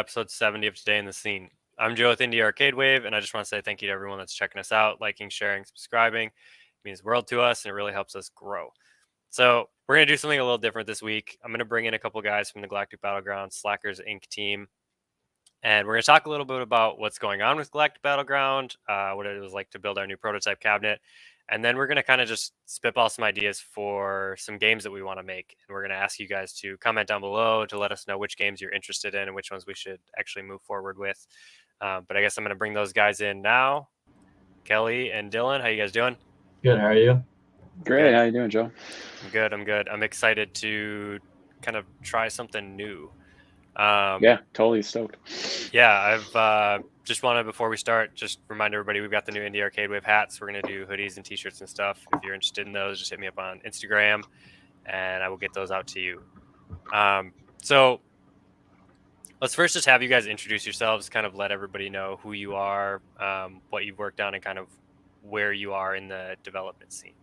episode 70 of Today in the Scene. I'm Joe with Indie Arcade Wave, and I just want to say thank you to everyone that's checking us out, liking, sharing, subscribing. It means the world to us, and it really helps us grow. So we're going to do something a little different this week. I'm going to bring in a couple guys from the Galactic Battleground Slackers Inc. team, and we're going to talk a little bit about what's going on with Galactic Battleground, what it was like to build our new prototype cabinet, and then we're going to kind of just spitball some ideas for some games that we want to make. And we're going to ask you guys to comment down below to let us know which games you're interested in and which ones we should actually move forward with. But I guess I'm going to bring those guys in now. Kelly and Dylan, how you guys doing? Good. How are you? Great. Good. How you doing, Joe? I'm good. I'm excited to kind of try something new. Yeah, totally stoked. Yeah, I've just wanted, before we start, just remind everybody we've got the new Indie Arcade Wave hats. We're going to do hoodies and t-shirts and stuff. If you're interested in those, just hit me up on Instagram, and I will get those out to you. So let's first just have you guys introduce yourselves, kind of let everybody know who you are, what you've worked on, and kind of where you are in the development scene.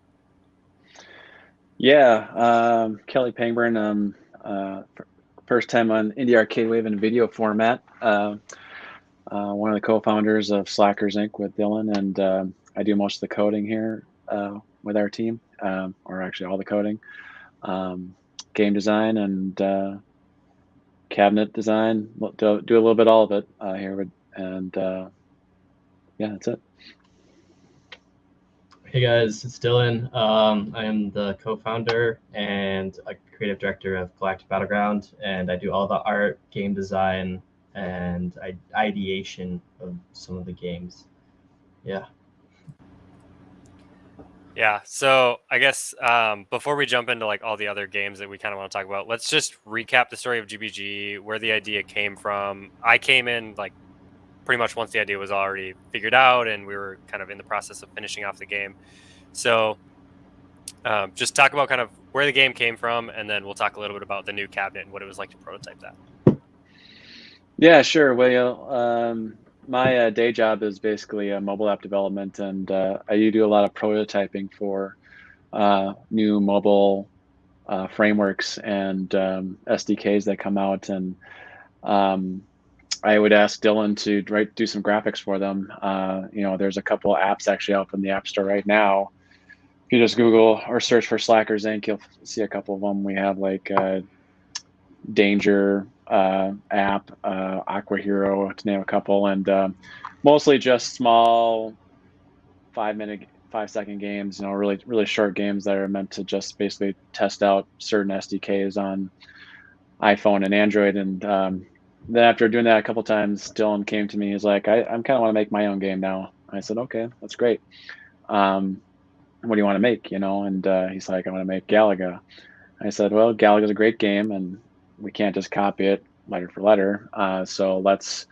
Yeah, Kelly Pangburn. First time on Indie Arcade Wave in video format. One of the co-founders of Slackers Inc. with Dylan, and I do most of the coding here with our team, or actually all the coding, game design, and cabinet design. Do a little bit all of it here, and yeah, that's it. Hey guys, it's Dylan. I am the co-founder and a creative director of Galactic Battleground, and I do all the art, game design, and ideation of some of the games. Yeah. Yeah, so I guess before we jump into like all the other games that we kind of want to talk about, let's just recap the story of GBG, where the idea came from. I came in like pretty much once the idea was already figured out, and we were kind of in the process of finishing off the game. So just talk about kind of where the game came from, and then we'll talk a little bit about the new cabinet and what it was like to prototype that. Yeah, sure. Well, my day job is basically mobile app development, and I do a lot of prototyping for new mobile frameworks and SDKs that come out, and I would ask Dylan to do some graphics for them. There's a couple of apps actually out from the App Store right now. If you just Google or search for Slackers Inc., you'll see a couple of them. We have like Danger app, Aqua Hero, to name a couple, and mostly just small 5-second games, really, really short games that are meant to just basically test out certain SDKs on iPhone and Android. And then after doing that a couple times, Dylan came to me. He's like, I'm kind of want to make my own game now. I said, okay, that's great. What do you want to make? And he's like, I want to make Galaga. I said, well, Galaga's a great game, and we can't just copy it letter for letter. So let's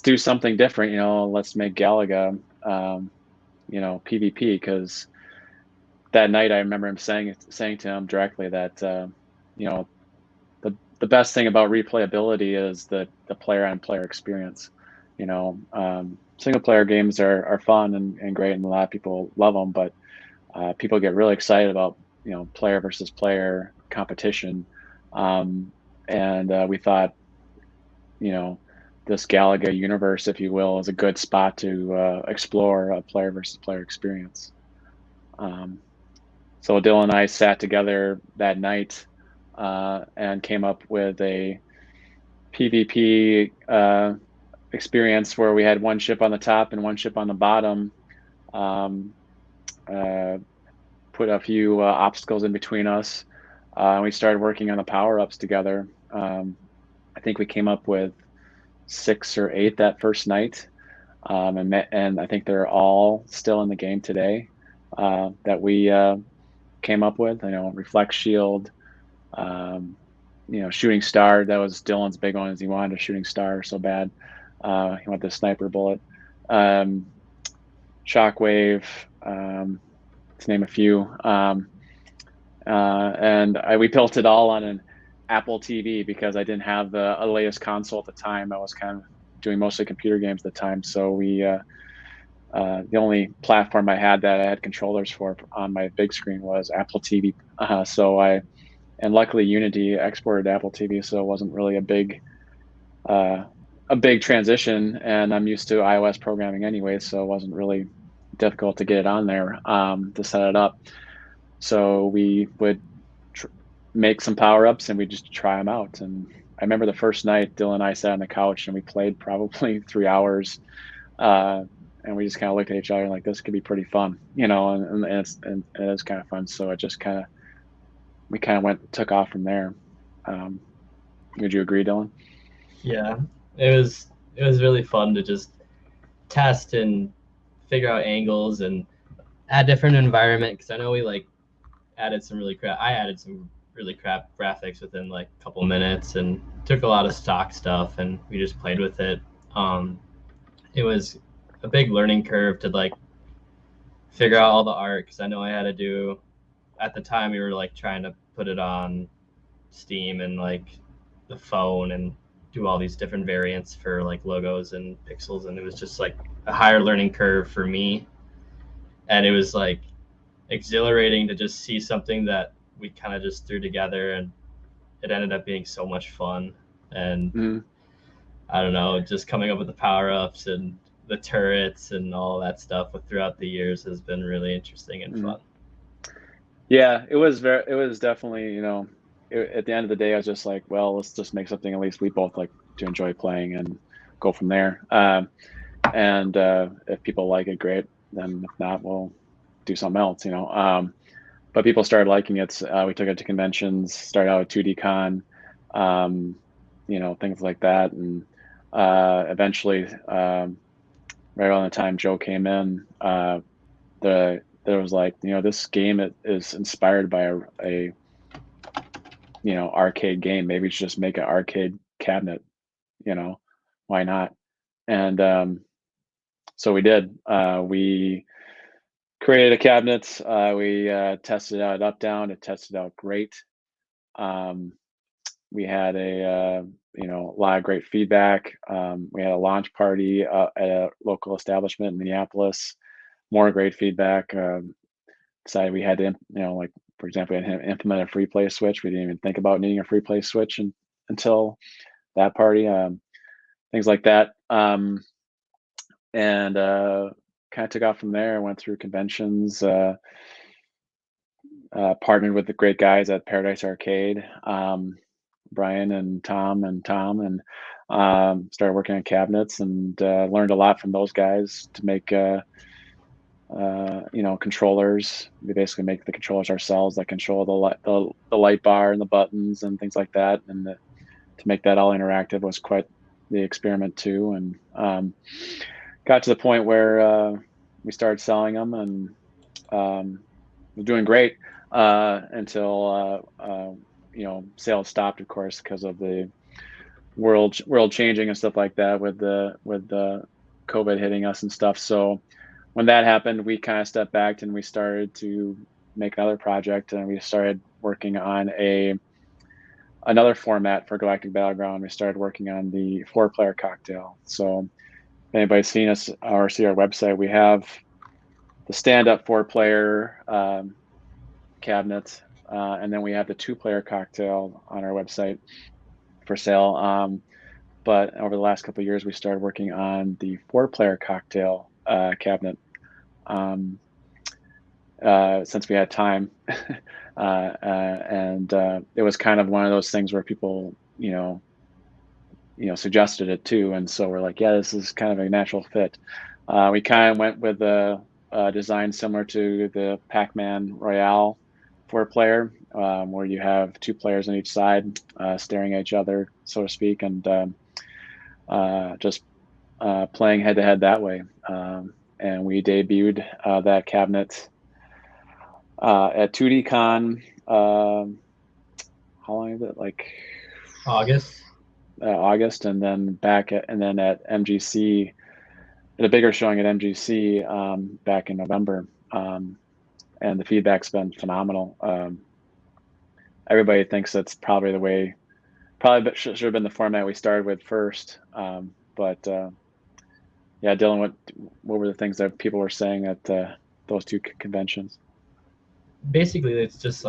do something different. Let's make Galaga, PvP, because that night I remember him saying to him directly that the best thing about replayability is the player-on-player experience. Single-player games are fun and great, and a lot of people love them, but people get really excited about player versus player competition, and we thought this Galaga universe, if you will, is a good spot to explore a player versus player experience. So Dylan and I sat together that night and came up with a PvP experience where we had one ship on the top and one ship on the bottom. Put a few obstacles in between us. And we started working on the power-ups together. I think we came up with 6 or 8 that first night. And I think they're all still in the game today that we came up with. Reflect Shield, Shooting Star. That was Dylan's big one, as he wanted a Shooting Star so bad. He wanted the sniper bullet. Shockwave, to name a few. And we built it all on an Apple TV because I didn't have the latest console at the time. I was kind of doing mostly computer games at the time. So the only platform I had that I had controllers for on my big screen was Apple TV. And luckily Unity exported to Apple TV, so it wasn't really a big a big transition, and I'm used to iOS programming anyway, so it wasn't really difficult to get it on there, to set it up. So we would make some power-ups and we just try them out. And I remember the first night, Dylan and I sat on the couch and we played probably 3 hours. And we just kind of looked at each other and like, this could be pretty fun, and it's kind of fun. So it just we kind of took off from there. Would you agree, Dylan? Yeah, it was really fun to just test and figure out angles and add different environment, because I know we added some really crap. I added some really crap graphics within like a couple minutes and took a lot of stock stuff and we just played with it. It was a big learning curve to figure out all the art, because I know I had to do, at the time we were trying to put it on Steam and the phone and do all these different variants for logos and pixels, and it was just a higher learning curve for me. And it was exhilarating to just see something that we kind of just threw together, and it ended up being so much fun. And I don't know, just coming up with the power-ups and the turrets and all that stuff throughout the years has been really interesting and fun. Yeah, it was definitely, at the end of the day, I was just like, well, let's just make something at least we both like to enjoy playing and go from there. And if people like it, great. Then if not, we'll do something else, But people started liking it. We took it to conventions, started out at 2D Con, things like that. And eventually, right around the time Joe came in, there was this game is inspired by a arcade game. Maybe we should just make an arcade cabinet, why not? And so we did. We created a cabinet. We tested it out at Updown. It tested out great. We had a lot of great feedback. We had a launch party at a local establishment in Minneapolis. More great feedback. Decided we had to, for example, we had to implement a free play switch. We didn't even think about needing a free play switch until that party. Things like that. And kind of took off from there. Went through conventions. Partnered with the great guys at Paradise Arcade, Brian and Tom, and started working on cabinets and learned a lot from those guys to make controllers. We basically make the controllers ourselves that control the light bar and the buttons and things like that. And to make that all interactive was quite the experiment too. And got to the point where we started selling them, and was doing great until sales stopped, of course, because of the world changing and stuff like that, with the COVID hitting us and stuff. So when that happened, we kind of stepped back and we started to make another project, and we started working on another format for Galactic Battleground. We started working on the 4-player cocktail. So if anybody's seen us or see our website, we have the stand-up 4-player cabinet, and then we have the 2-player cocktail on our website for sale. But over the last couple of years, we started working on the 4-player cocktail cabinet, since we had time. And it was kind of one of those things where people, suggested it too. And so we're like, yeah, this is kind of a natural fit. We kind of went with a design similar to the Pac-Man Royale 4-player, where you have 2 players on each side, staring at each other, so to speak, and just playing head to head that way. And we debuted that cabinet at 2D Con. How long is it? August, and then at MGC, at a bigger showing at MGC back in November. And the feedback's been phenomenal. Everybody thinks that's probably the way, should have been the format we started with first. But yeah, Dylan, what were the things that people were saying at those 2 conventions? Basically, it's just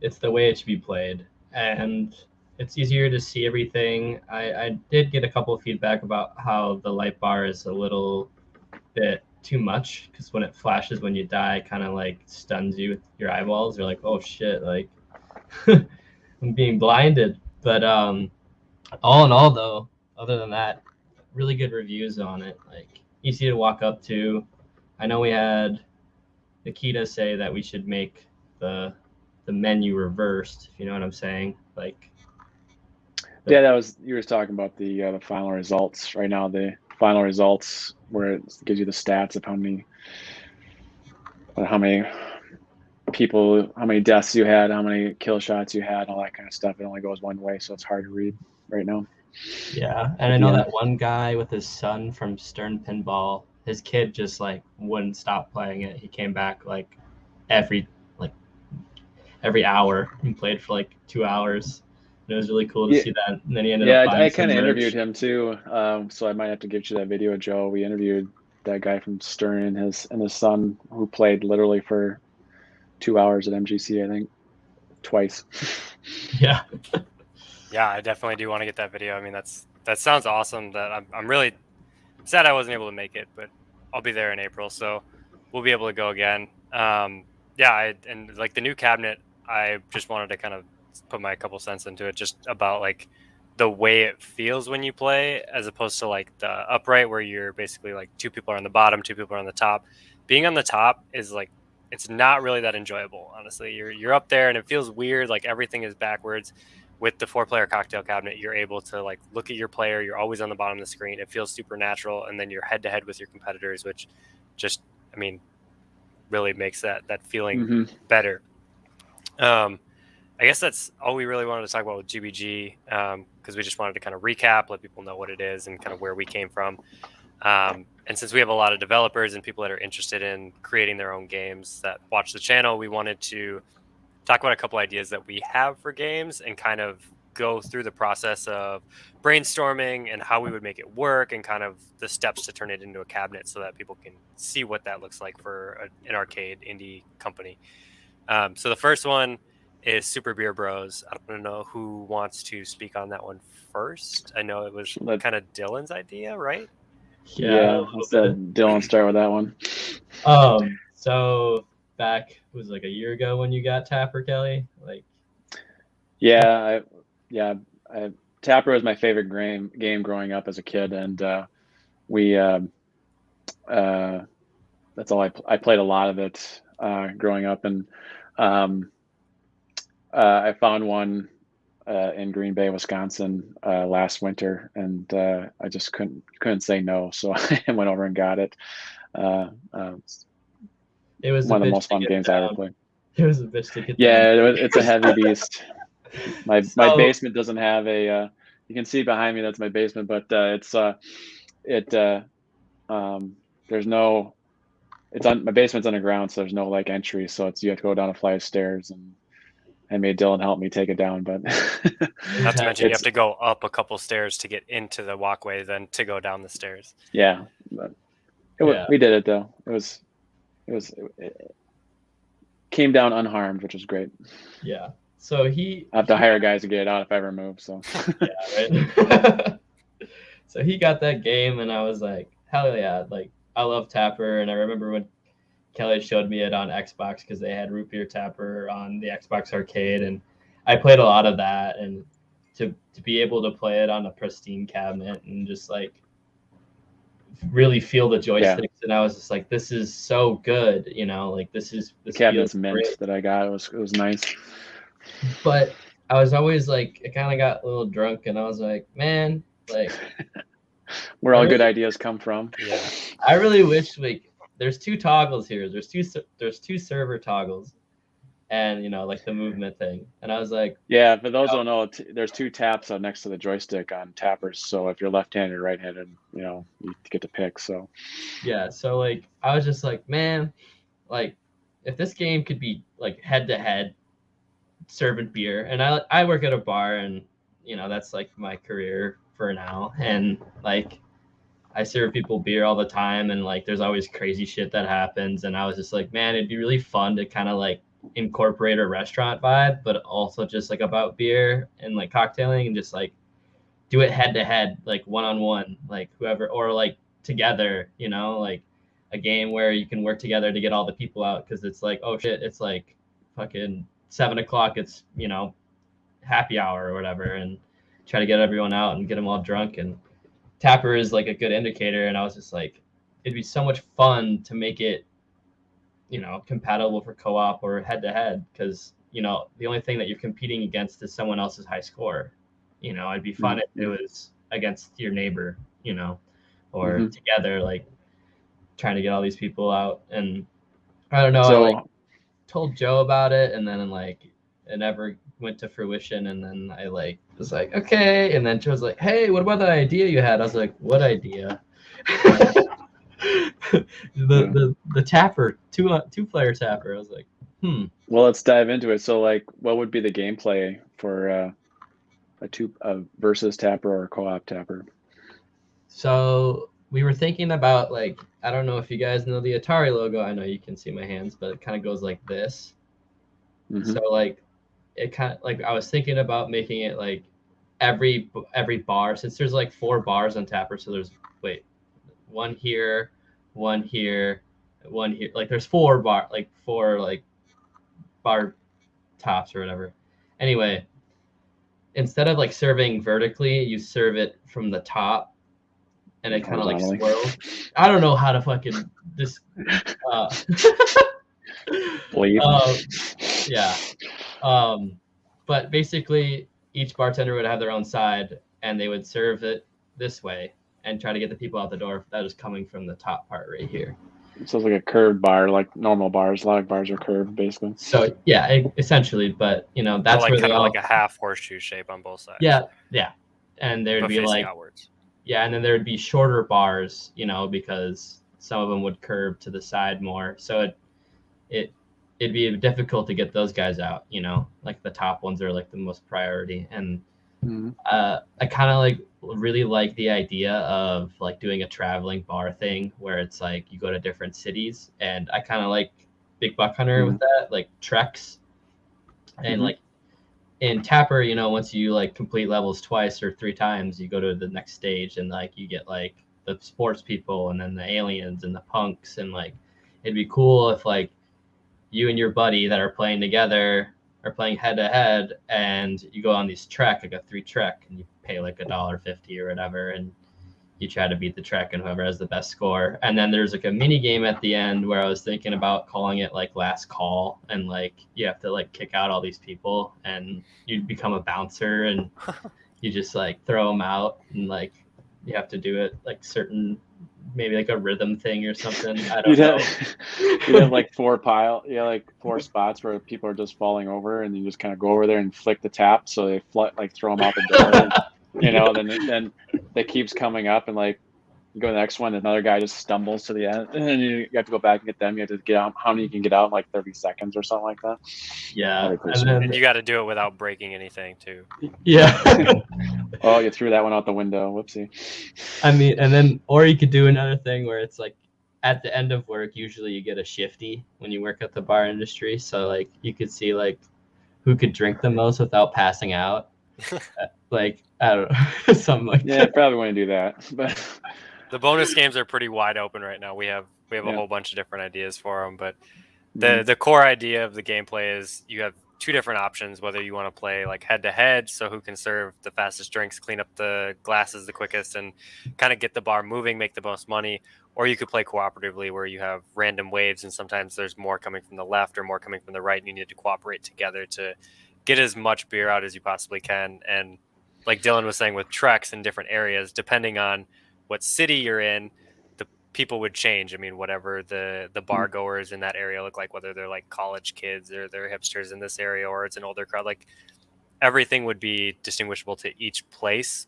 it's the way it should be played, and it's easier to see everything. I did get a couple of feedback about how the light bar is a little bit too much, because when it flashes when you die, it kind of like stuns you with your eyeballs. You're like, oh shit, like I'm being blinded. But all in all, though, other than that, really good reviews on it. Like easy to walk up to. I know we had Nikita say that we should make the menu reversed, if you know what I'm saying. Like, Yeah, you were talking about the final results. Right now, the final results where it gives you the stats of how many people, how many deaths you had, how many kill shots you had, all that kind of stuff. It only goes one way, so it's hard to read right now. Yeah, and I know that one guy with his son from Stern Pinball, his kid just like wouldn't stop playing it. He came back like every hour and played for like 2 hours. And it was really cool to see that. And then he ended up buying I some kind of merch. interviewed him too, so I might have to get you that video, Joe. We interviewed that guy from Stern and his son, who played literally for 2 hours at MGC, I think, twice. Yeah. Yeah, I definitely do want to get that video. I mean, that sounds awesome. That I'm really sad I wasn't able to make it, but I'll be there in April, so we'll be able to go again. Yeah, and like the new cabinet, I just wanted to kind of put my couple cents into it, just about like the way it feels when you play, as opposed to like the upright where you're basically like two people are on the bottom, two people are on the top. Being on the top is like, it's not really that enjoyable, honestly. You're up there and it feels weird, like everything is backwards. With the 4-player cocktail cabinet, you're able to like look at your player. You're always on the bottom of the screen. It feels super natural, and then you're head to head with your competitors, which just, I mean, really makes that feeling better. I guess that's all we really wanted to talk about with GBG, because we just wanted to kind of recap, let people know what it is and kind of where we came from. And since we have a lot of developers and people that are interested in creating their own games that watch the channel, we wanted to talk about a couple ideas that we have for games and kind of go through the process of brainstorming and how we would make it work and kind of the steps to turn it into a cabinet so that people can see what that looks like for an arcade indie company. So the first one is Super Beer Bros. I don't know who wants to speak on that one first. I know it was kind of Dylan's idea, right? Yeah, let's let Dylan start with that one. So back, it was like a year ago when you got Tapper, Kelly. Like, Tapper was my favorite game growing up as a kid, and we that's all I played a lot of it growing up, and I found one in Green Bay, Wisconsin last winter, and I just couldn't say no, so I went over and got it. It was one of the most fun games I ever played. It was a bitch to get. Yeah, it's a heavy beast. My basement doesn't have a. You can see behind me, that's my basement, but there's no. It's on my basement's underground, so there's no like entry. So you have to go down a flight of stairs, and I made Dylan help me take it down. But not to mention you have to go up a couple stairs to get into the walkway, then to go down the stairs. Yeah, but we did it though. It came down unharmed, which was great. Yeah. So I have to hire guys to get it out if I ever move. So yeah, right. So he got that game, and I was like, hell yeah! Like, I love Tapper, and I remember when Kelly showed me it on Xbox because they had Root Beer Tapper on the Xbox Arcade, and I played a lot of that. And to be able to play it on a pristine cabinet and just like really feel the joysticks, and I was just like, this is so good, like this cabinet's mint great. That I got. It was nice. But I was always like, I kind of got a little drunk, and I was like, man, like where all good ideas come from. Yeah. I really wish like there's two toggles here. There's two server toggles, and like the movement thing. And I was like, yeah, for those who don't know, there's two taps next to the joystick on Tappers. So if you're left-handed or right-handed, you get to pick. So yeah, so like I was just like, man, like if this game could be like head-to-head serving beer, and I work at a bar, and that's like my career for now, and like I serve people beer all the time, and like there's always crazy shit that happens, and I was just like, man, it'd be really fun to kind of like incorporate a restaurant vibe, but also just like about beer and like cocktailing, and just like do it head to head, like one-on-one, like whoever, or like together, like a game where you can work together to get all the people out, because it's like, oh shit, it's like fucking 7 o'clock, it's happy hour or whatever, and try to get everyone out and get them all drunk. And Tapper is like a good indicator, and I was just like, it'd be so much fun to make it compatible for co-op or head to head, because the only thing that you're competing against is someone else's high score. It'd be fun if it was against your neighbor, or together, like trying to get all these people out. And I don't know, So I like told Joe about it, and then like it never went to fruition. And then I like was like, okay. And then Joe's like, hey, what about that idea you had? I was like, what idea? the tapper, two-player tapper. I was like, well, let's dive into it. So like, what would be the gameplay for a versus tapper or a co-op tapper? So we were thinking about, like, I don't know if you guys know the Atari logo. I know you can see my hands, but it kind of goes like this. So like it kind of like, I was thinking about making it like every bar, since there's like 4 bars on tapper. So there's one here, one here, one here. Like there's 4 bar tops or whatever. Anyway, instead of like serving vertically, you serve it from the top, and it kind of like swirls. I don't know how to fucking this. Yeah. But basically, each bartender would have their own side, and they would serve it this way and try to get the people out the door that is coming from the top part right here. So it's like a curved bar, like normal bars. A lot of bars are curved, basically. So yeah, essentially. But that's like where kind of like a half horseshoe shape on both sides. Yeah, and there'd be like outwards. Yeah, and then there would be shorter bars, because some of them would curve to the side more. So it'd be difficult to get those guys out, like the top ones are like the most priority. And I kind of like really like the idea of like doing a traveling bar thing where it's like you go to different cities, and I kind of like Big Buck Hunter with that, like treks. And like in Tapper, once you like complete levels twice or 3 times, you go to the next stage, and like you get like the sports people, and then the aliens and the punks. And like it'd be cool if like you and your buddy that are playing together are playing head to head, and you go on these trek, like a 3 trek, and you pay like $1.50 or whatever, and you try to beat the trek, and whoever has the best score. And then there's like a mini game at the end where I was thinking about calling it like last call, and like you have to like kick out all these people, and you become a bouncer, and you just like throw them out, and like you have to do it like certain, maybe like a rhythm thing or something. I don't know. You have like 4 spots where people are just falling over, and you just kind of go over there and flick the tap, so they like throw them out the door. And, then that keeps coming up, and like you go to the next one, another guy just stumbles to the end, and then you have to go back and get them. You have to get out how many you can get out in like 30 seconds or something like that. Yeah, and you got to do it without breaking anything too. Yeah. Oh, you threw that one out the window. Whoopsie. I mean, and then, or you could do another thing where it's like at the end of work, usually you get a shifty when you work at the bar industry. So like you could see like who could drink the most without passing out. Like, I don't know, something like that. Yeah, probably want to do that. But the bonus games are pretty wide open right now. We have a whole bunch of different ideas for them, but the core idea of the gameplay is you have 2 different options, whether you want to play like head to head, so who can serve the fastest drinks, clean up the glasses the quickest, and kind of get the bar moving, make the most money, or you could play cooperatively where you have random waves, and sometimes there's more coming from the left or more coming from the right, and you need to cooperate together to get as much beer out as you possibly can. And like Dylan was saying, with treks in different areas, depending on what city you're in, people would change. I mean, whatever the bar goers in that area look like, whether they're like college kids or they're hipsters in this area, or it's an older crowd, like everything would be distinguishable to each place.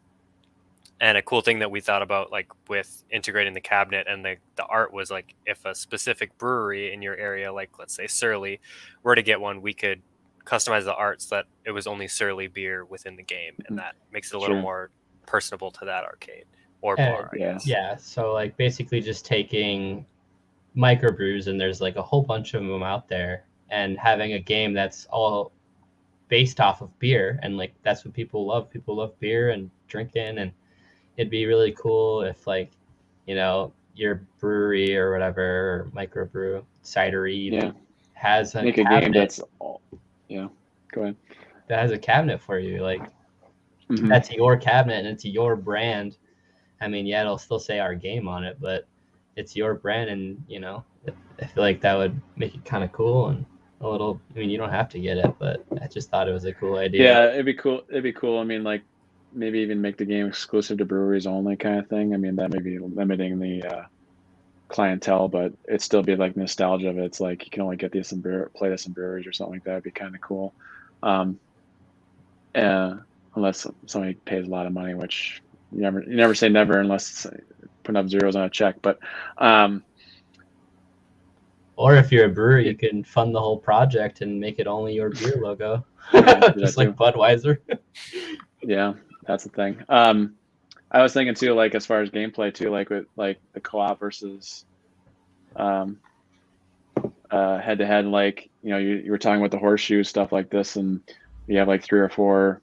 And a cool thing that we thought about, like with integrating the cabinet and the art, was like if a specific brewery in your area, like let's say Surly, were to get one, we could customize the art so that it was only Surly beer within the game, and that makes it a little more personable to that arcade or bar, I guess. Yeah, so like basically just taking microbrews, and there's like a whole bunch of them out there, and having a game that's all based off of beer, and like that's what people love. People love beer and drinking, and it'd be really cool if like, you know, your brewery or whatever, or microbrew, cidery, has a make a cabinet game that's all, go ahead. that has a cabinet for you, like Mhm. that's your cabinet and it's your brand. I mean, yeah, it'll still say our game on it, but it's your brand, and you know, I feel like that would make it kind of cool and a little. I mean, you don't have to get it, but I just thought it was a cool idea. Yeah, it'd be cool. It'd be cool. I mean, like maybe even make the game exclusive to breweries only, kind of thing. I mean, that may be limiting the clientele, but it'd still be like nostalgia of it. It's like you can only get this in play this in breweries or something like that. It'd be kind of cool. Unless somebody pays a lot of money, which you never say never unless putting up zeros on a check. But or if you're a brewery, you can fund the whole project and make it only your beer logo, just like Budweiser. Yeah, that's the thing. I was thinking too, like as far as gameplay too, like with like the co-op versus head to head, like you know, you were talking about the horseshoe stuff like this, and you have like 3 or 4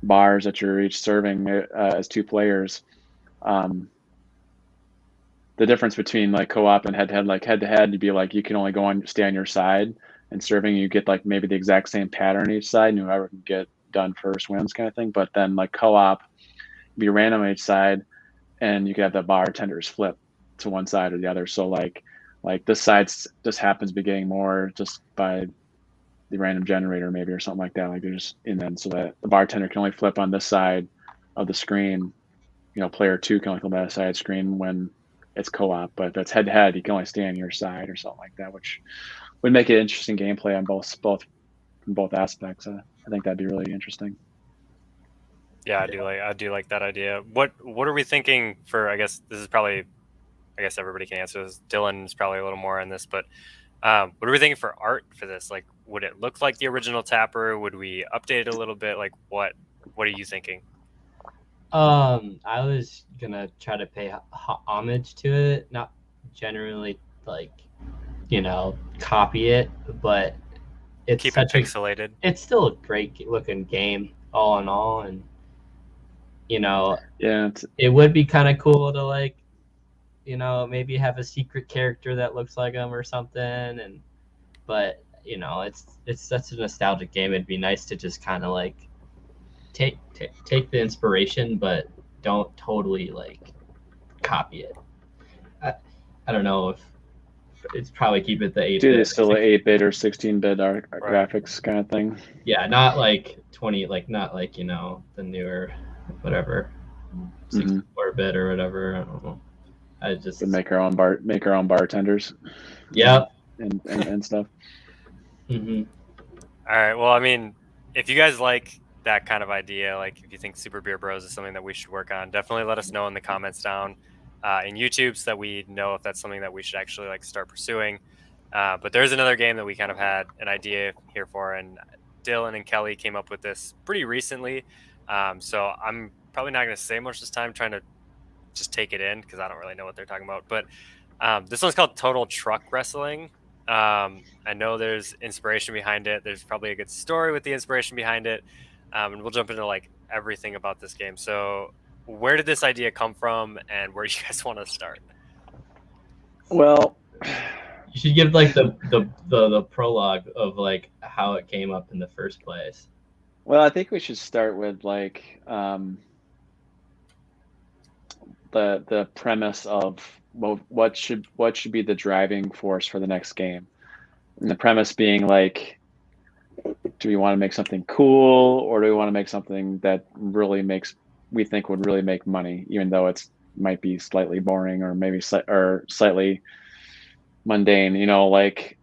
bars that you're each serving as 2 players. The difference between like co-op and head to head, like head to head, you'd be like you can only stay on your side, and serving you get like maybe the exact same pattern each side, and whoever can get done first wins, kind of thing. But then like co-op, be random on each side, and you could have the bartenders flip to one side or the other. So like this side just happens to be getting more just by the random generator maybe or something like that. Like there's, and then so that the bartender can only flip on this side of the screen. You know, player 2 can only flip on that side screen when it's co-op. But if it's head to head, you can only stay on your side or something like that, which would make it interesting gameplay on both aspects. I think that'd be really interesting. Yeah, I do like that idea. What are we thinking for? I guess this is probably, I guess everybody can answer this. Dylan's probably a little more on this, but what are we thinking for art for this? Like, would it look like the original Tapper? Would we update it a little bit? Like, what are you thinking? I was gonna try to pay homage to it, not generally like, you know, copy it, but it's keep it pixelated. It's still a great looking game, all in all, and you know, yeah, it would be kind of cool to like, you know, maybe have a secret character that looks like him or something, and but you know, it's such a nostalgic game. It'd be nice to just kind of like take the inspiration, but don't totally like copy it. I don't know if it's probably keep it the 8-bit. Dude, it's still 8-bit or 16-bit graphics kind of thing. Yeah, not like 20, like not like, you know, the newer whatever 64-bit or whatever. I don't know. I just make our own bartenders. Yeah. And stuff. Mm-hmm. All right. Well, I mean, if you guys like that kind of idea, like if you think Super Beer Bros is something that we should work on, definitely let us know in the comments down in YouTube so that we know if that's something that we should actually like start pursuing. But there's another game that we kind of had an idea here for, and Dylan and Kelly came up with this pretty recently. So I'm probably not going to say much this time, trying to just take it in because I don't really know what they're talking about. But this one's called Total Truck Wrestling. I know there's inspiration behind it. There's probably a good story with the inspiration behind it. And we'll jump into like everything about this game. So where did this idea come from, and where do you guys want to start? Well, you should give like the prologue of like how it came up in the first place. Well, I think we should start with like the premise of what should be the driving force for the next game, and the premise being like, do we want to make something cool, or do we want to make something that we think would really make money, even though it might be slightly boring or maybe slightly mundane, you know, like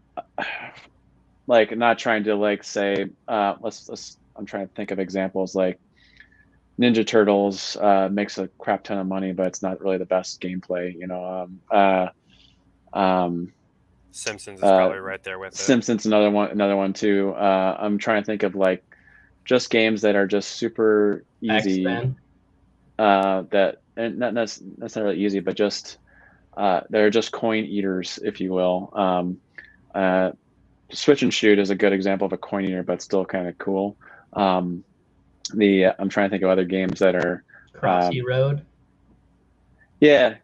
not trying to like say let's I'm trying to think of examples like Ninja Turtles makes a crap ton of money, but it's not really the best gameplay, you know. Simpsons is probably right there with it. Simpsons, another one too. I'm trying to think of like just games that are just super easy. X-Men. That not necessarily easy, but just they're just coin eaters, if you will. Switch and Shoot is a good example of a coin eater, but still kind of cool. I'm trying to think of other games that are Crossy Road. Yeah,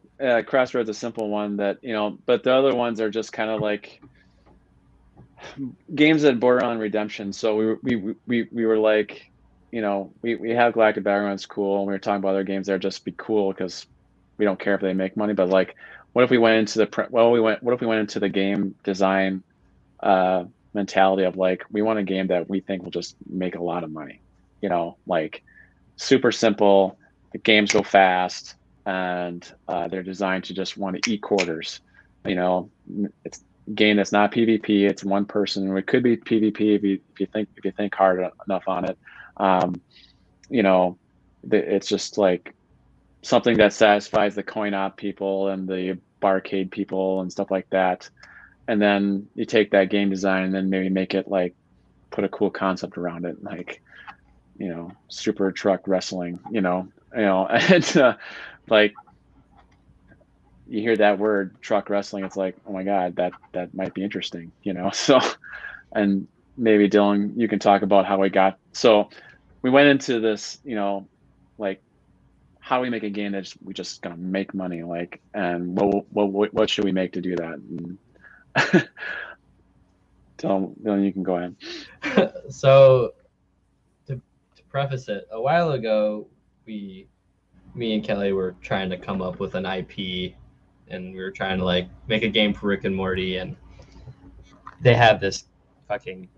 Crossroads a simple one that, but the other ones are just kind of like games that border on redemption. So we were like, we have Galactic Battleground, it's cool, and we were talking about other games that are just be cool because we don't care if they make money. But like, what if we went into what if we went into the game design mentality of like, we want a game that we think will just make a lot of money, like super simple, the games go fast, and they're designed to just want to eat quarters. It's a game that's not PvP. It's one person, or it could be PvP if you think hard enough on it. It's just like something that satisfies the coin op people and the barcade people and stuff like that. And then you take that game design and then maybe make it like, put a cool concept around it, like super truck wrestling, and like you hear that word truck wrestling, it's like, oh my god, that might be interesting, so. And maybe Dylan, you can talk about how so we went into this, like, how do we make a game that's we just gonna make money, like, and what should we make to do that? And Dylan, you can go ahead. So to preface it, a while ago, me and Kelly were trying to come up with an IP, and we were trying to like make a game for Rick and Morty, and they have this fucking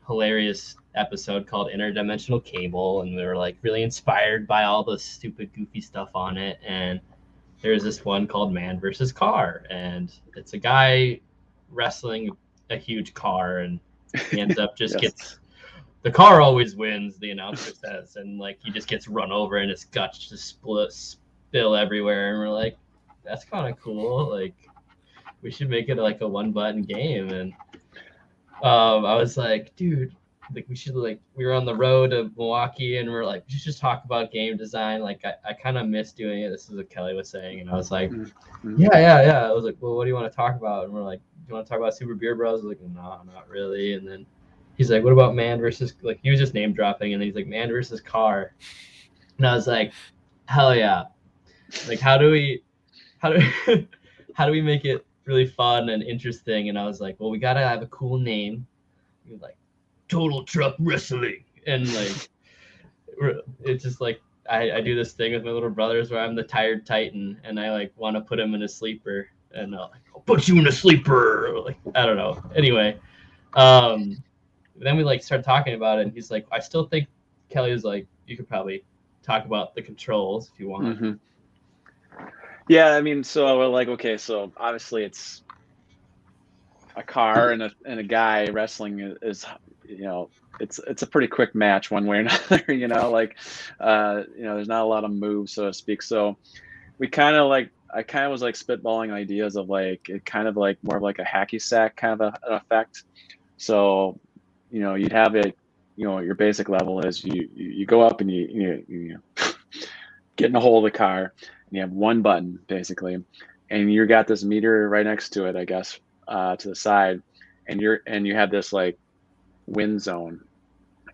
hilarious episode called Interdimensional Cable, and we were like really inspired by all the stupid goofy stuff on it. And there's this one called Man versus Car, and it's a guy wrestling a huge car, and he ends up just Yes. the car always wins, the announcer says, and like he just gets run over and his guts just spill everywhere, and we're like, that's kind of cool, like we should make it like a one button game. And I was like, dude, like we should, like, we were on the road to Milwaukee and we're like, we should just talk about game design. Like I kind of miss doing it. This is what Kelly was saying. And I was like, yeah. I was like, well, what do you want to talk about? And we're like, do you want to talk about Super Beer Bros? I was like, no, not really. And then he's like, what about Man versus, like, he was just name dropping, and then he's like, Man versus Car. And I was like, hell yeah. Like, how do we make it really fun and interesting? And I was like, well, we gotta have a cool name. He was like, Total Truck Wrestling. And like, it's just like, I do this thing with my little brothers where I'm the tired Titan, and I like want to put him in a sleeper, and I'll put you in a sleeper. Like, I don't know. Anyway, then we like started talking about it, and he's like, I still think, Kelly was like, you could probably talk about the controls if you want. Mm-hmm. Yeah, I mean, so we're like, okay, so obviously it's a car and a guy wrestling is it's a pretty quick match one way or another, like there's not a lot of moves, so to speak. So we kind of like, I kind of was like spitballing ideas of like, it kind of like more of like a hacky sack kind of an effect. So you'd have it, your basic level is you go up and you get in a hole of the car, and you have one button basically, and you got this meter right next to it, I guess, to the side, and you have this like win zone,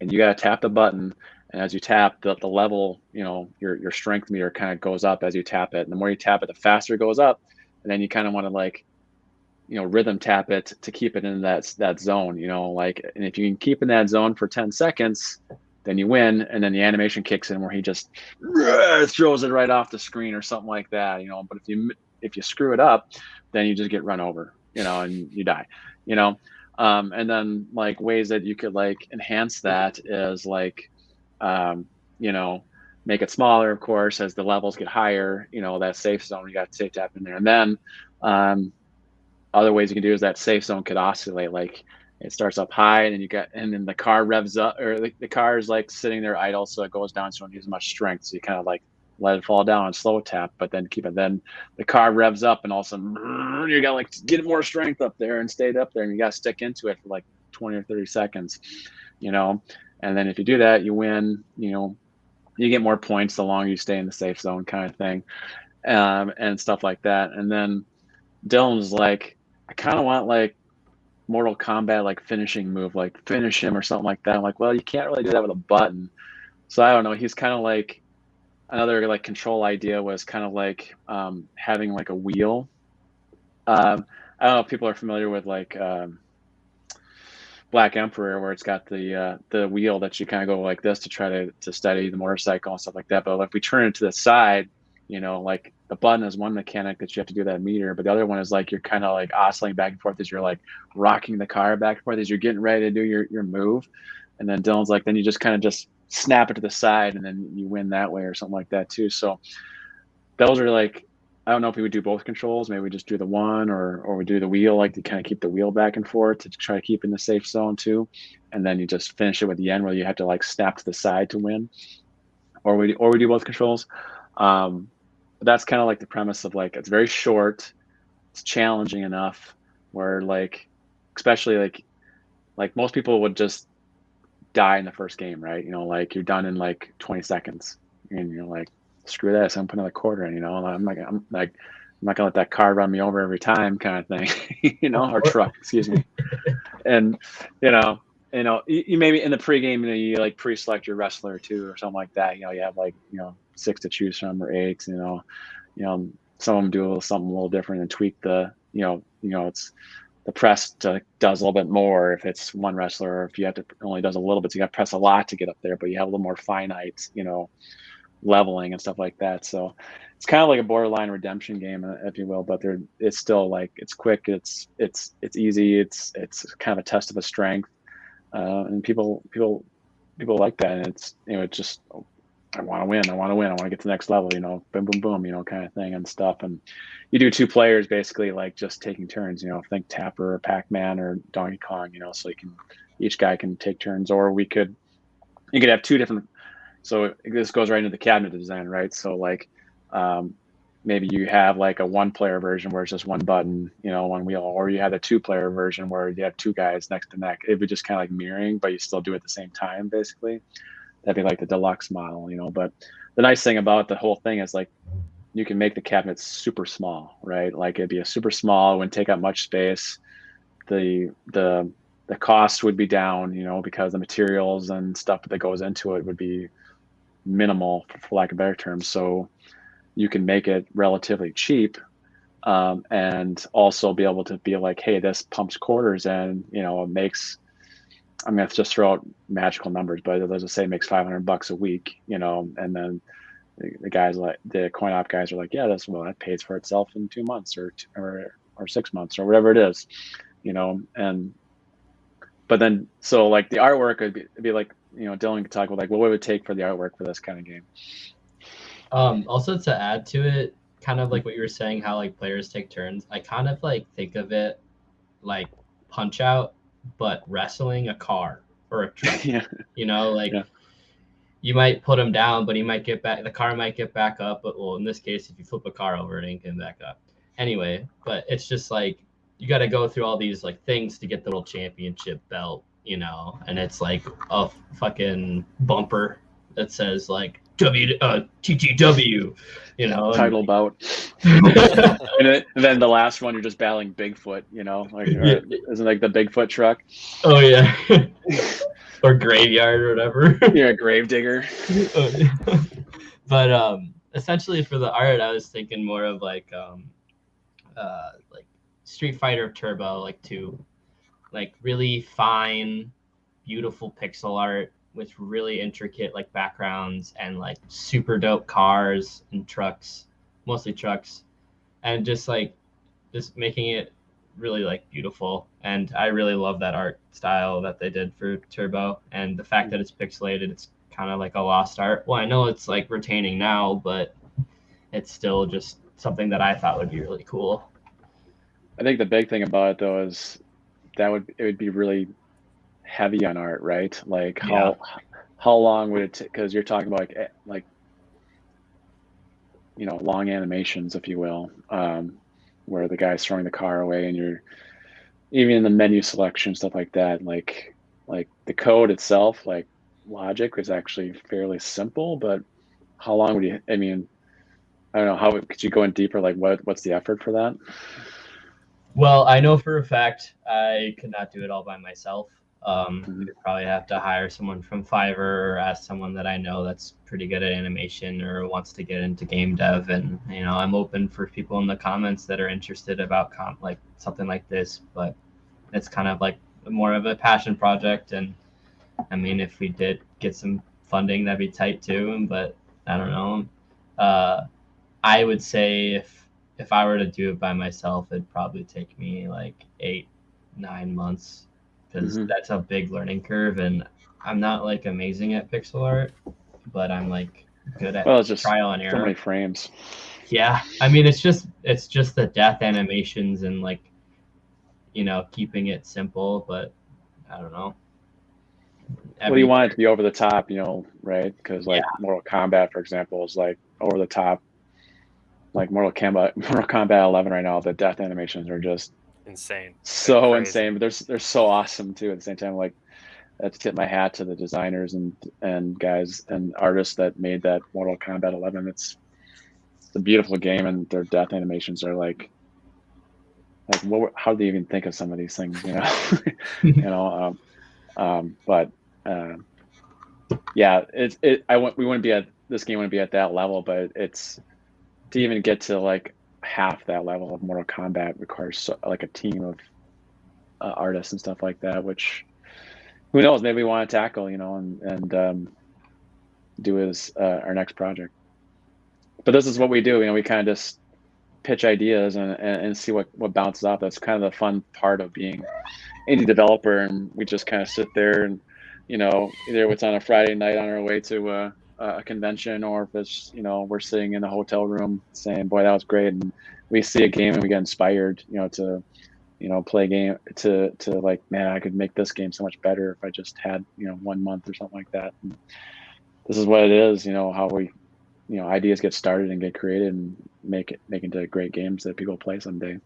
and you got to tap the button, and as you tap the level, your strength meter kind of goes up as you tap it, and the more you tap it, the faster it goes up, and then you kind of want to like rhythm tap it to keep it in that zone, like, and if you can keep in that zone for 10 seconds, then you win, and then the animation kicks in where he just throws it right off the screen or something like that, but if you screw it up, then you just get run over, and you die, and then like ways that you could like enhance that is like, make it smaller, of course, as the levels get higher, that safe zone, you got safe tap in there. And then other ways you can do is that safe zone could oscillate, like it starts up high, and then the car revs up, or the car is like sitting there idle, so it goes down, so you don't use much strength, so you kind of like let it fall down and slow tap, but then keep it. Then the car revs up, and all of a sudden you got like get more strength up there and stay up there, and you got to stick into it for like 20 or 30 seconds, and then if you do that, you win. You get more points the longer you stay in the safe zone, kind of thing, and stuff like that. And then Dylan was like, I kind of want like Mortal Kombat like finishing move, like finish him or something like that. I'm like, well, you can't really do that with a button. So I don't know. He's kind of like another like control idea was kind of like having like a wheel. I don't know if people are familiar with like Black Emperor, where it's got the wheel that you kind of go like this to try to steady the motorcycle and stuff like that. But if we turn it to the side, like the button is one mechanic that you have to do that meter, but the other one is like you're kind of like oscillating back and forth as you're like rocking the car back and forth as you're getting ready to do your move. And then Dylan's like, then you just kind of just snap it to the side and then you win that way or something like that too. So those are like, I don't know if we would do both controls. Maybe we just do the one or we do the wheel, like to kind of keep the wheel back and forth to try to keep in the safe zone too. And then you just finish it with the end where you have to like snap to the side to win, or we do both controls. But that's kind of like the premise of like, it's very short. It's challenging enough where like, especially like most people would just die in the first game, right? Like you're done in like 20 seconds and you're like, screw this, I'm putting another quarter in, I'm not gonna let that car run me over every time kind of thing, or truck, excuse me. And you maybe in the pregame, you like pre-select your wrestler too or something like that. You have like 6 to choose from or 8. Some of them do something a little different and tweak the it's the press does a little bit more if it's one wrestler, or if you have to only does a little bit, so you got to press a lot to get up there, but you have a little more finite leveling and stuff like that. So it's kind of like a borderline redemption game, if you will, but it's still like, it's quick, it's easy, it's kind of a test of a strength, and people like that. And it's it's just, I want to win, I want to get to the next level, boom boom boom, kind of thing and stuff. And you do 2 players basically, like just taking turns, think Tapper or Pac-Man or Donkey Kong, so each guy can take turns. Or you could have 2 different. So this goes right into the cabinet design, right? So like maybe you have like a 1-player version where it's just one button, one wheel, or you have a 2-player version where you have 2 guys neck to neck. It would just kind of like mirroring, but you still do it at the same time, basically. That'd be like the deluxe model, But the nice thing about the whole thing is like you can make the cabinet super small, right? Like it'd be a super small, it wouldn't take up much space. The cost would be down, because the materials and stuff that goes into it would be minimal, for lack of better terms. So you can make it relatively cheap, and also be able to be like, hey, this pumps quarters in, it makes, I'm going to just throw out magical numbers, but let's just say it makes $500 a week, and then the guys, like the coin op guys, are like, yeah, that pays for itself in 2 months or 6 months or whatever it is, and but then, so like the artwork would be like, Dylan could talk about like what would it take for the artwork for this kind of game. Also to add to it, kind of like what you were saying, how like players take turns, I kind of like think of it like Punch Out, but wrestling a car or a truck. Yeah. Yeah. You might put him down, but he might get back, the car might get back up, but well, in this case, if you flip a car over, it ain't getting back up anyway. But it's just like you got to go through all these like things to get the little championship belt, and it's like a fucking bumper that says like TTW, title bout. And then the last one, you're just battling Bigfoot, like isn't like the Bigfoot truck? Oh yeah. Or graveyard or whatever. You're a grave digger. But essentially for the art, I was thinking more of like Street Fighter Turbo, like 2, like really fine, beautiful pixel art with really intricate like backgrounds and like super dope cars and trucks, mostly trucks, and just making it really like beautiful. And I really love that art style that they did for Turbo, and the fact that it's pixelated, it's kind of like a lost art. Well, I know it's like retaining now, but it's still just something that I thought would be really cool. I think the big thing about it though is it would be really heavy on art, right? Like how long would it take? Because you're talking about like long animations, if you will, where the guy's throwing the car away, and you're even in the menu selection, stuff like that. Like the code itself, like logic, is actually fairly simple, but how long would you? I mean, I don't know, how could you go in deeper? Like what's the effort for that? Well, I know for a fact I could not do it all by myself. Mhm. We'd probably have to hire someone from Fiverr or ask someone that I know that's pretty good at animation or wants to get into game dev. And I'm open for people in the comments that are interested about like something like this. But it's kind of like more of a passion project. And I mean, if we did get some funding, that'd be tight too. But I don't know. I would say if I were to do it by myself, it'd probably take me like 8, 9 months because Mhm. that's a big learning curve, and I'm not like amazing at pixel art, but I'm like good at Well, it's just trial and so error. many frames. Yeah, I mean it's just the death animations and like keeping it simple, but I don't know. What do you Every want it to be over the top, right? Because Yeah, like Mortal Kombat, for example, is like over the top. Like Mortal Kombat, Mortal Kombat 11 right now, the death animations are just Insane. They're so crazy. insane, but they're so awesome too. At the same time, like I have to tip my hat to the designers and guys and artists that made that Mortal Kombat 11. It's a beautiful game, and their death animations are how do they even think of some of these things? You know. But yeah, we wouldn't be at this game wouldn't be at that level, but it's to even get to like half that level of Mortal Kombat requires like a team of artists and stuff like that, which who knows, maybe we want to tackle, and do as our next project. But this is what we do, we kind of just pitch ideas and see what bounces off. That's kind of the fun part of being indie developer, and we just kind of sit there and either it's on a Friday night on our way to a convention, or if it's we're sitting in a hotel room saying, boy, that was great, and we see a game and we get inspired to play a game to like, man, I could make this game so much better if I just had 1 month or something like that. And this is what it is, how we ideas get started and get created and make into great games that people play someday.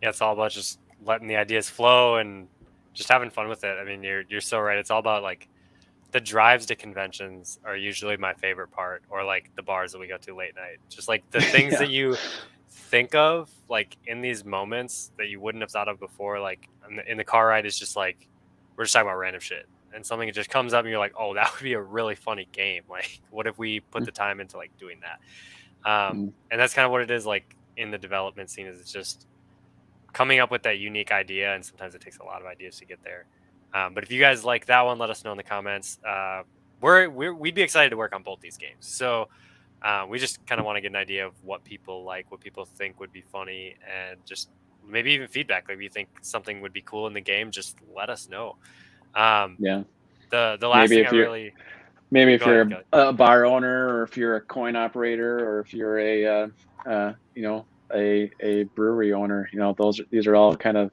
Yeah, it's all about just letting the ideas flow and just having fun with it. I mean, you're so right. It's all about like the drives to conventions are usually my favorite part, or like the bars that we go to late night. Just like the things Yeah. that you think of like in these moments that you wouldn't have thought of before. Like in the car ride is just like we're just talking about random shit, and something just comes up and you're like, oh, that would be a really funny game. Like, what if we put the time into like doing that? Mm-hmm. And that's kind of what it is like in the development scene. Is it's just coming up with that unique idea, and sometimes it takes a lot of ideas to get there. But if you guys like that one, let us know in the comments. We'd be excited to work on both these games. So we just kind of want to get an idea of what people like, what people think would be funny, and just maybe even feedback. Like if you think something would be cool in the game, just let us know. Yeah. The last Maybe thing if I you're really maybe if go ahead, you're a bar owner, or if you're a coin operator, or if you're a brewery owner, these are all kind of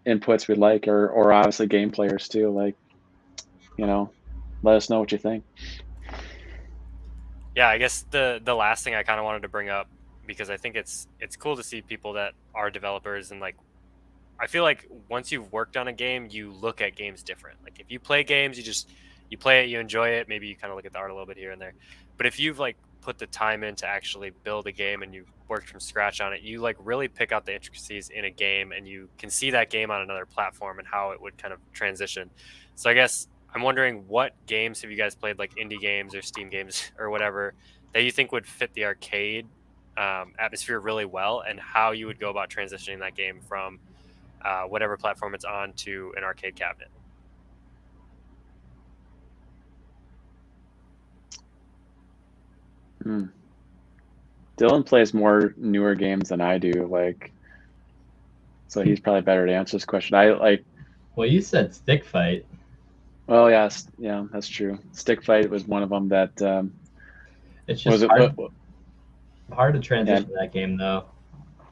inputs we like, or obviously game players too. Like, let us know what you think. Yeah, I guess the last thing I kind of wanted to bring up, because I think it's cool to see people that are developers, and like I feel like once you've worked on a game, you look at games different. Like if you play games, you play it, you enjoy it, maybe you kind of look at the art a little bit here and there. But if you've like put the time in to actually build a game and you've worked from scratch on it, you like really pick out the intricacies in a game, and you can see that game on another platform and how it would kind of transition. So I guess I'm wondering, what games have you guys played, like indie games or Steam games or whatever, that you think would fit the arcade atmosphere really well, and how you would go about transitioning that game from whatever platform it's on to an arcade cabinet. Dylan plays more newer games than I do, so he's probably better to answer this question. I like. Well, you said Stick Fight. Well, yes, yeah, that's true. Stick Fight was one of them that It's was just it. hard to transition that game though,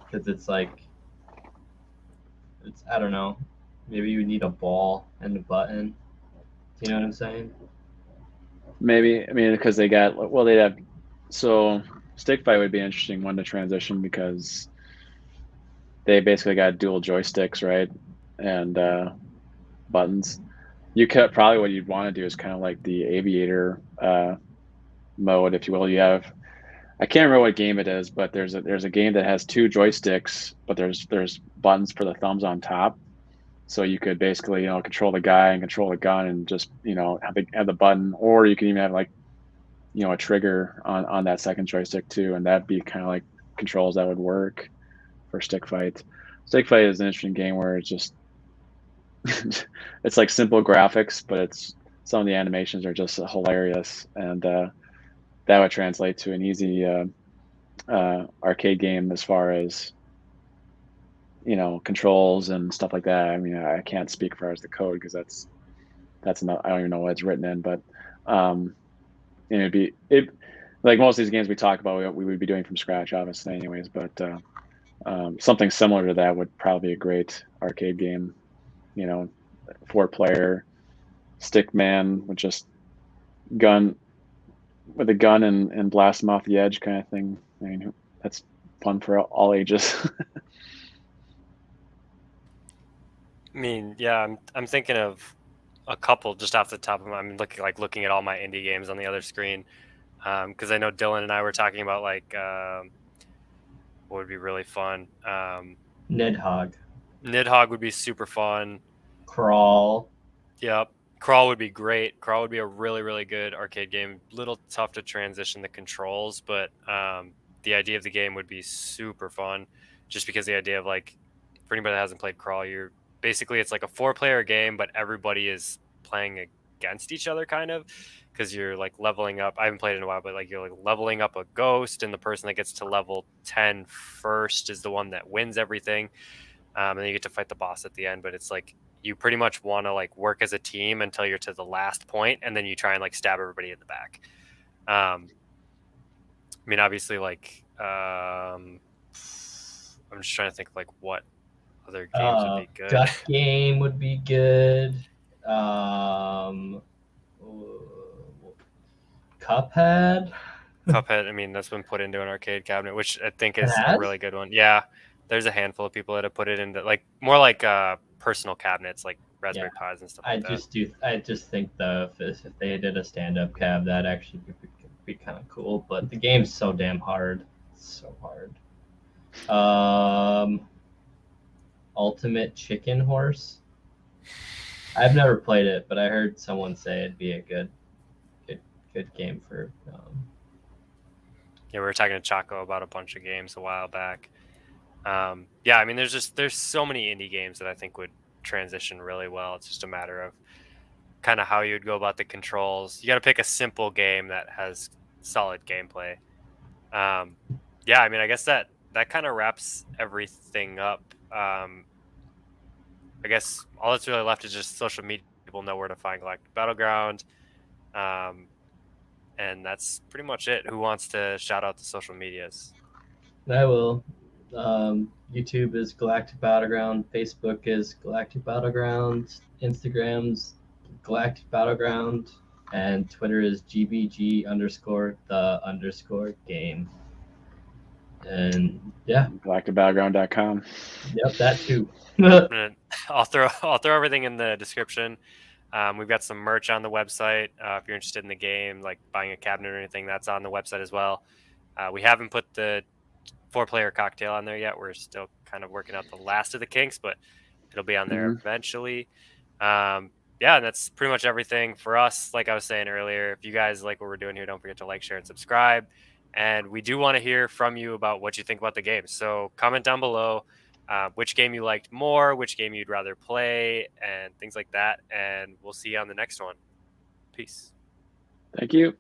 because it's like I don't know. Maybe you need a ball and a button. Do you know what I'm saying? Maybe, I mean, because they have, so Stick Fight would be an interesting one to transition, because they basically got dual joysticks, right? And buttons. You could probably, what you'd want to do is kind of like the aviator mode, if you will. You have I can't remember what game it is, but there's a game that has 2 joysticks, but there's buttons for the thumbs on top. So you could basically, control the guy and control the gun and just, have the button, or you can even have like, a trigger on that second joystick too, and that'd be kind of like controls that would work for stick fight. Stick fight is an interesting game where it's just it's like simple graphics, but it's some of the animations are just hilarious, and that would translate to an easy arcade game as far as controls and stuff like that. I mean, I can't speak as far as the code because that's not, I don't even know what it's written in, but it'd be like most of these games we talk about, we would be doing from scratch, obviously, anyways. But something similar to that would probably be a great arcade game. 4-player stick man with just gun with a gun and blast them off the edge kind of thing. I mean, that's fun for all ages. I mean, yeah, I'm thinking of a couple just off the top of my. I'm looking at all my indie games on the other screen, because I know Dylan and I were talking about like what would be really fun. Nidhogg. Nidhogg would be super fun. Crawl. Yep. Crawl would be great. Crawl would be a really, really good arcade game. Little tough to transition the controls, but the idea of the game would be super fun. Just because the idea of like, for anybody that hasn't played Crawl, it's like a 4-player game, but everybody is playing against each other kind of, because you're like leveling up. I haven't played it in a while, but like you're like leveling up a ghost, and the person that gets to level 10 first is the one that wins everything. And then you get to fight the boss at the end, but it's like you pretty much want to like work as a team until you're to the last point, and then you try and like stab everybody in the back. I mean, obviously, like I'm just trying to think like what other games would be good. Duck game would be good. Cuphead. Cuphead. I mean, that's been put into an arcade cabinet, which I think is a really good one. Yeah, there's a handful of people that have put it into like more like personal cabinets, like Raspberry Pis and stuff like that. I just think if they did a stand-up cab, that actually be kind of cool. But the game's so damn hard. It's so hard. Ultimate Chicken Horse. I've never played it, but I heard someone say it'd be a good game for. Yeah, we were talking to Chaco about a bunch of games a while back. Yeah, I mean, there's so many indie games that I think would transition really well. It's just a matter of kind of how you'd go about the controls. You got to pick a simple game that has solid gameplay. Yeah, I mean, I guess that kind of wraps everything up. I guess all that's really left is just social media. People know where to find Galactic Battleground. And that's pretty much it. Who wants to shout out the social medias? I will. YouTube is Galactic Battleground. Facebook is Galactic Battleground. Instagram's Galactic Battleground. And Twitter is GBG_the_game. And yeah. GalacticBattleground.com. Yep, that too. I'll throw everything in the description. We've got some merch on the website. If you're interested in the game, like buying a cabinet or anything, that's on the website as well. We haven't put the 4-player cocktail on there yet. We're still kind of working out the last of the kinks, but it'll be on there eventually. Yeah, and that's pretty much everything for us. Like I was saying earlier, if you guys like what we're doing here, don't forget to like, share, and subscribe. And we do want to hear from you about what you think about the game. So comment down below which game you liked more, which game you'd rather play, and things like that. And we'll see you on the next one. Peace. Thank you.